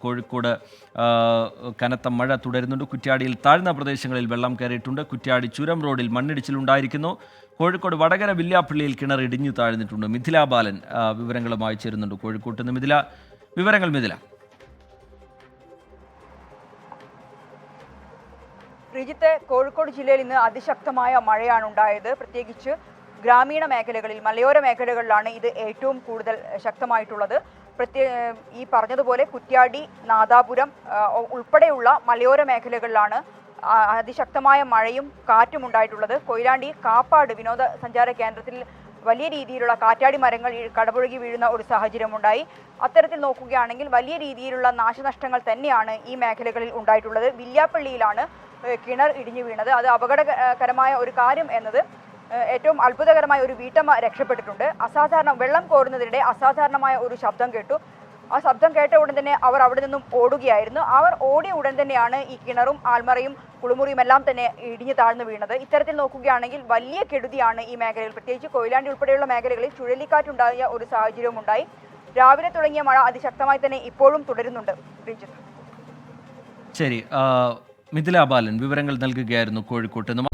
കോഴിക്കോട് കനത്ത മഴ തുടരുന്നുണ്ട്. കുറ്റ്യാടിയിൽ താഴ്ന്ന പ്രദേശങ്ങളിൽ വെള്ളം കയറിയിട്ടുണ്ട്. കുറ്റ്യാടി ചുരം റോഡിൽ മണ്ണിടിച്ചിലുണ്ടായിരിക്കുന്നു. കോഴിക്കോട് വടകര വില്യാപ്പള്ളിയിൽ കിണർ ഇടിഞ്ഞു താഴ്ന്നിട്ടുണ്ട്. മിഥില ബാലൻ വിവരങ്ങളുമായി ചേരുന്നുണ്ട് കോഴിക്കോട്ട് നിന്ന്. മിഥില, വിവരങ്ങൾ മിഥില. ശ്രീജിത്ത്, കോഴിക്കോട് ജില്ലയിൽ ഇന്ന് അതിശക്തമായ മഴയാണ് ഉണ്ടായത്. പ്രത്യേകിച്ച് ഗ്രാമീണ മേഖലകളിൽ, മലയോര മേഖലകളിലാണ് ഇത് ഏറ്റവും കൂടുതൽ ശക്തമായിട്ടുള്ളത്. ഈ പറഞ്ഞതുപോലെ കുറ്റ്യാടി, നാദാപുരം ഉൾപ്പെടെയുള്ള മലയോര മേഖലകളിലാണ് അതിശക്തമായ മഴയും കാറ്റും ഉണ്ടായിട്ടുള്ളത്. കൊയിലാണ്ടി കാപ്പാട് വിനോദസഞ്ചാര കേന്ദ്രത്തിൽ വലിയ രീതിയിലുള്ള കാറ്റാടി മരങ്ങൾ കടപുഴകി വീഴുന്ന ഒരു സാഹചര്യമുണ്ടായി. അത്തരത്തിൽ നോക്കുകയാണെങ്കിൽ വലിയ രീതിയിലുള്ള നാശനഷ്ടങ്ങൾ തന്നെയാണ് ഈ മേഖലകളിൽ ഉണ്ടായിട്ടുള്ളത്. വില്യാപ്പള്ളിയിലാണ് കിണർ ഇടിഞ്ഞു വീണത്. അത് അപകടകരമായ ഒരു കാര്യം എന്നത് ഏറ്റവും അത്ഭുതകരമായ ഒരു വീട്ടമ്മ രക്ഷപ്പെട്ടിട്ടുണ്ട്. വെള്ളം കോരുന്നതിനിടെ അസാധാരണമായ ഒരു ശബ്ദം കേട്ടു. ആ ശബ്ദം കേട്ട ഉടൻ തന്നെ അവർ അവിടെ നിന്നും ഓടുകയായിരുന്നു. അവർ ഓടിയ ഉടൻ തന്നെയാണ് ഈ കിണറും ആൽമറയും കുളിമുറിയും എല്ലാം തന്നെ ഇടിഞ്ഞു താഴ്ന്നു വീണത്. ഇത്തരത്തിൽ നോക്കുകയാണെങ്കിൽ വലിയ കെടുതിയാണ് ഈ മേഖലയിൽ, പ്രത്യേകിച്ച് കൊയിലാണ്ടി ഉൾപ്പെടെയുള്ള മേഖലകളിൽ ചുഴലിക്കാറ്റുണ്ടായ ഒരു സാഹചര്യവും ഉണ്ടായി. രാവിലെ തുടങ്ങിയ മഴ അതിശക്തമായി തന്നെ ഇപ്പോഴും തുടരുന്നുണ്ട്. ശരി, മിഥില ബാലൻ വിവരങ്ങൾ നൽകുകയായിരുന്നു കോഴിക്കോട്ട് നിന്ന്.